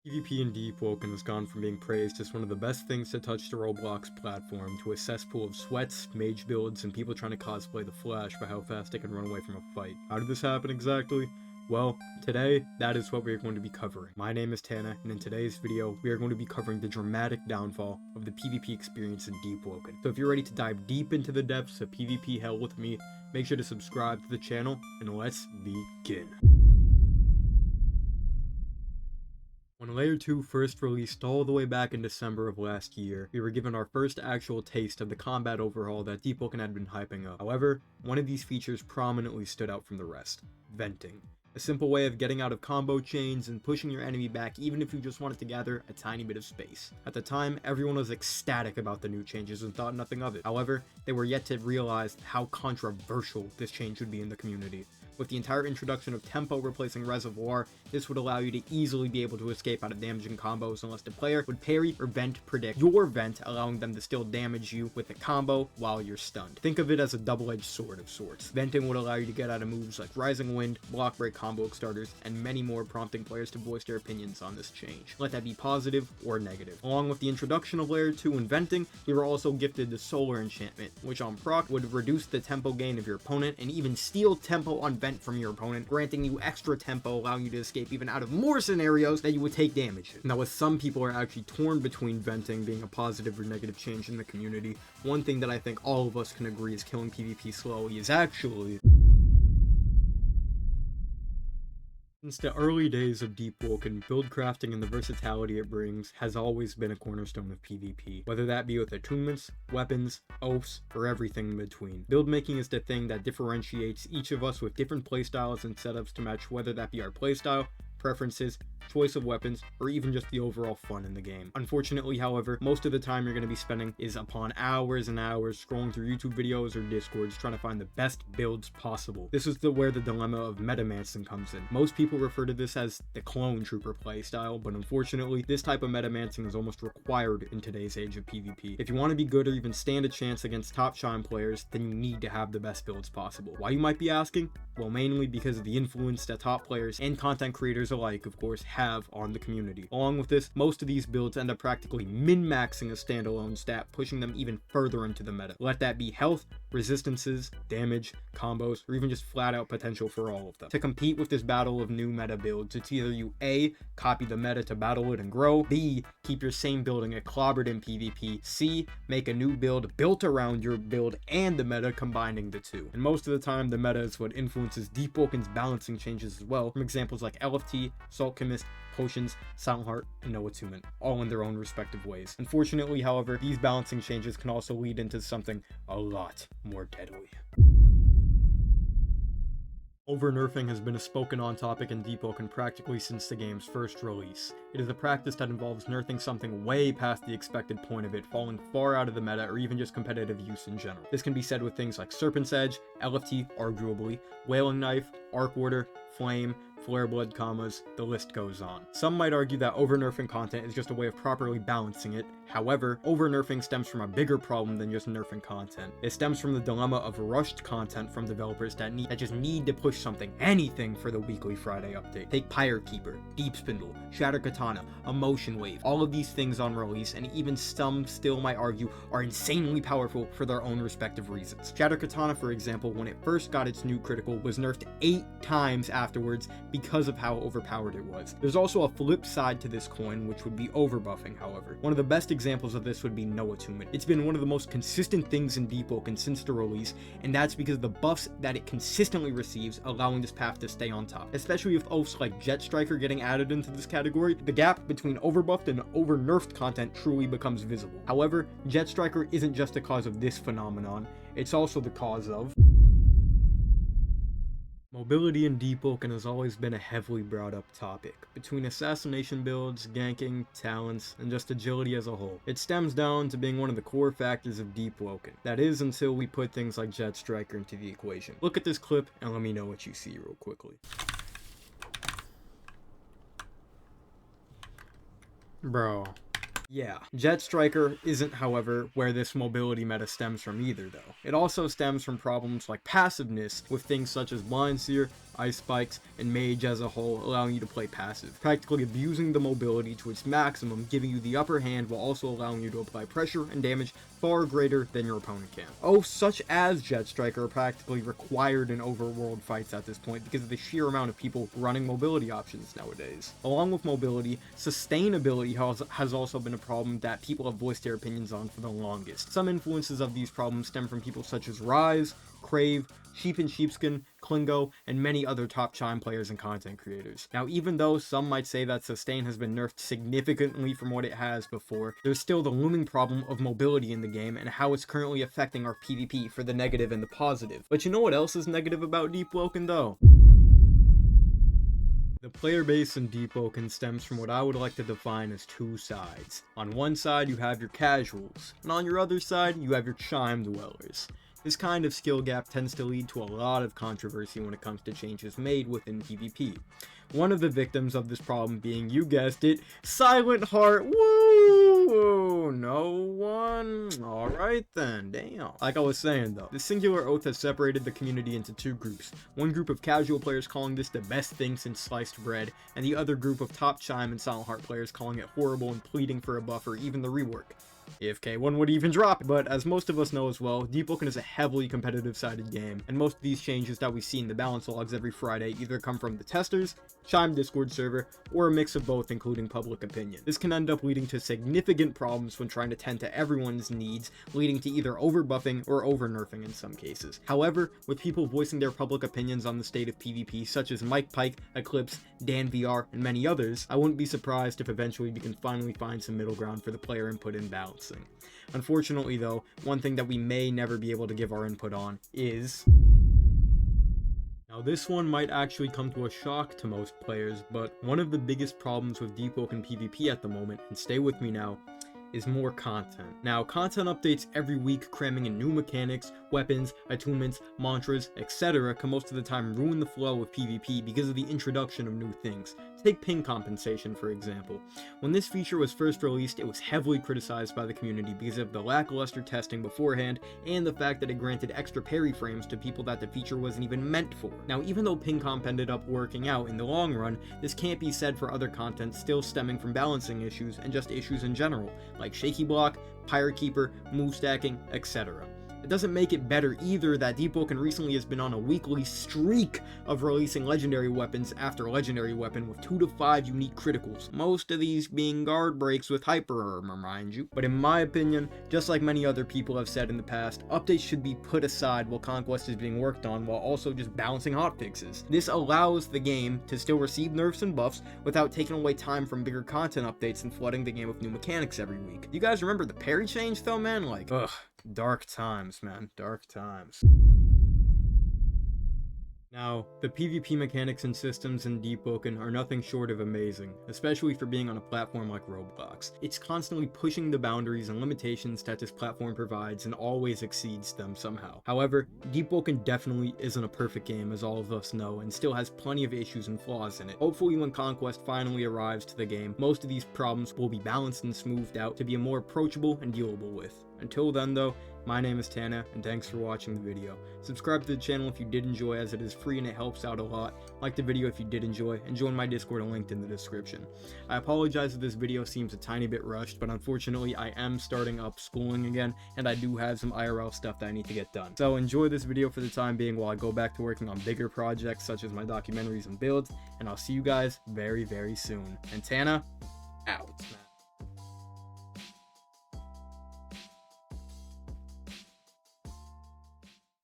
PvP in Deepwoken has gone from being praised as one of the best things to touch the Roblox platform to a cesspool of sweats, mage builds, and people trying to cosplay the Flash for how fast they can run away from a fight. How did this happen exactly? Well, today, that is what we are going to be covering. My name is Tana, and in today's video, we are going to be covering the dramatic downfall of the PvP experience in Deepwoken. So if you're ready to dive deep into the depths of PvP hell with me, make sure to subscribe to the channel, and let's begin. When Layer 2 first released all the way back in December of last year, we were given our first actual taste of the combat overhaul that Deepwoken had been hyping up. However, one of these features prominently stood out from the rest: venting. A simple way of getting out of combo chains and pushing your enemy back even if you just wanted to gather a tiny bit of space. At the time, everyone was ecstatic about the new changes and thought nothing of it. However, they were yet to realize how controversial this change would be in the community. With the entire introduction of tempo replacing reservoir, this would allow you to easily be able to escape out of damaging combos unless the player would parry or vent predict your vent, allowing them to still damage you with a combo while you're stunned. Think of it as a double-edged sword of sorts. Venting would allow you to get out of moves like Rising Wind, block break combo starters, and many more, prompting players to voice their opinions on this change. Let that be positive or negative. Along with the introduction of Layer 2 and venting, we were also gifted the Solar Enchantment, which on proc would reduce the tempo gain of your opponent and even steal tempo on vent from your opponent, granting you extra tempo, allowing you to escape even out of more scenarios that you would take damage in. Now, with some people are actually torn between venting being a positive or negative change in the community, one thing that I think all of us can agree is killing PvP slowly is actually... Since the early days of Deepwoken, build crafting and the versatility it brings has always been a cornerstone of PvP, whether that be with attunements, weapons, oaths, or everything in between. Build making is the thing that differentiates each of us with different playstyles and setups to match, whether that be our playstyle, preferences, choice of weapons, or even just the overall fun in the game. Unfortunately, however, most of the time you're going to be spending is upon hours and hours scrolling through YouTube videos or Discords trying to find the best builds possible. This is where the dilemma of Metamancing comes in. Most people refer to this as the clone trooper playstyle, but unfortunately, this type of Metamancing is almost required in today's age of PvP. If you want to be good or even stand a chance against top shine players, then you need to have the best builds possible. Why, you might be asking? Well, mainly because of the influence that top players and content creators alike, of course, have on the community. Along with this, most of these builds end up practically min-maxing a standalone stat, pushing them even further into the meta. Let that be health, resistances, damage, combos, or even just flat out potential for all of them. To compete with this battle of new meta builds, it's either you A, copy the meta to battle it and grow, B, keep your same build and get clobbered in PvP, C, make a new build built around your build and the meta, combining the two. And most of the time, the meta is what influences Deepwoken's balancing changes as well, from examples like LFT, Salt Chemist, Potions, Silent Heart, and No Attunement, all in their own respective ways. Unfortunately, however, these balancing changes can also lead into something a lot more deadly. Overnerfing has been a spoken on topic in Deepwoken practically since the game's first release. It is a practice that involves nerfing something way past the expected point of it falling far out of the meta or even just competitive use in general. This can be said with things like Serpent's Edge, LFT arguably, Wailing Knife, Arc Warder, Flame, Flare Blood commas, the list goes on. Some might argue that overnerfing content is just a way of properly balancing it. However, overnerfing stems from a bigger problem than just nerfing content. It stems from the dilemma of rushed content from developers that just need to push something, anything, for the weekly Friday update. Take Pyre Keeper, Deep Spindle, Shatter Katana, Emotion Wave, all of these things on release, and even some still might argue are insanely powerful for their own respective reasons. Shatter Katana, for example, when it first got its new critical, was nerfed 8 times afterwards because of how overpowered it was. There's also a flip side to this coin, which would be overbuffing, however. One of the best examples of this would be No Attunement. It's been one of the most consistent things in Deepwoken since the release, and that's because of the buffs that it consistently receives, allowing this path to stay on top. Especially with oaths like Jet Striker getting added into this category, the gap between overbuffed and overnerfed content truly becomes visible. However, Jet Striker isn't just the cause of this phenomenon, it's also the cause of... Mobility in Deepwoken has always been a heavily brought up topic. Between assassination builds, ganking, talents, and just agility as a whole, it stems down to being one of the core factors of Deepwoken. That is, until we put things like Jet Striker into the equation. Look at this clip and let me know what you see real quickly. Bro. Yeah, Jet Striker isn't, however, where this mobility meta stems from either, though. It also stems from problems like passiveness with things such as Blind Seer, ice spikes, and mage as a whole, allowing you to play passive, practically abusing the mobility to its maximum, giving you the upper hand while also allowing you to apply pressure and damage far greater than your opponent can. Oaths such as Jet Striker are practically required in overworld fights at this point because of the sheer amount of people running mobility options nowadays. Along with mobility, sustainability has also been a problem that people have voiced their opinions on for the longest. Some influences of these problems stem from people such as Rise, Crave, Sheep and Sheepskin, Klingo, and many other top Chime players and content creators. Now, even though some might say that sustain has been nerfed significantly from what it has before, there's still the looming problem of mobility in the game and how it's currently affecting our PvP for the negative and the positive. But you know what else is negative about Deepwoken though? The player base in Deepwoken stems from what I would like to define as two sides. On one side you have your casuals, and on your other side you have your Chime dwellers. This kind of skill gap tends to lead to a lot of controversy when it comes to changes made within PvP. One of the victims of this problem being, you guessed it, Silent Heart. Woo! No one? Alright then, damn. Like I was saying though, the singular oath has separated the community into two groups. One group of casual players calling this the best thing since sliced bread, and the other group of top Chime and Silent Heart players calling it horrible and pleading for a buff or even the rework, if K1 would even drop. But as most of us know as well, Deepwoken is a heavily competitive-sided game, and most of these changes that we see in the balance logs every Friday either come from the testers, Chime Discord server, or a mix of both including public opinion. This can end up leading to significant problems when trying to tend to everyone's needs, leading to either overbuffing or overnerfing in some cases. However, with people voicing their public opinions on the state of PvP such as Mike Pike, Eclipse, Dan VR, and many others, I wouldn't be surprised if eventually we can finally find some middle ground for the player input in balancing. Unfortunately though, one thing that we may never be able to give our input on is... Now this one might actually come to a shock to most players, but one of the biggest problems with Deepwoken PvP at the moment, and stay with me now, is more content. Now, content updates every week cramming in new mechanics, weapons, attunements, mantras, etc. can most of the time ruin the flow of PvP because of the introduction of new things. Take ping compensation for example. When this feature was first released, it was heavily criticized by the community because of the lackluster testing beforehand and the fact that it granted extra parry frames to people that the feature wasn't even meant for. Now, even though ping comp ended up working out in the long run, this can't be said for other content still stemming from balancing issues and just issues in general, like shaky block, pirate keeper, move stacking, etc. It doesn't make it better either that Deepwoken recently has been on a weekly streak of releasing legendary weapons after legendary weapon with 2 to 5 unique criticals, most of these being guard breaks with hyper armor, mind you. But in my opinion, just like many other people have said in the past, updates should be put aside while Conquest is being worked on while also just balancing hotfixes. This allows the game to still receive nerfs and buffs without taking away time from bigger content updates and flooding the game with new mechanics every week. You guys remember the parry change though, man? Like, ugh. Dark times, man. Dark times. Now, the PvP mechanics and systems in Deepwoken are nothing short of amazing, especially for being on a platform like Roblox. It's constantly pushing the boundaries and limitations that this platform provides and always exceeds them somehow. However, Deepwoken definitely isn't a perfect game, as all of us know, and still has plenty of issues and flaws in it. Hopefully when Conquest finally arrives to the game, most of these problems will be balanced and smoothed out to be more approachable and dealable with. Until then though, my name is Tana, and thanks for watching the video. Subscribe to the channel if you did enjoy, as it is free and it helps out a lot. Like the video if you did enjoy, and join my Discord linked in the description. I apologize if this video seems a tiny bit rushed, but unfortunately I am starting up schooling again, and I do have some IRL stuff that I need to get done. So enjoy this video for the time being while I go back to working on bigger projects such as my documentaries and builds, and I'll see you guys very, very soon. And Tana, out.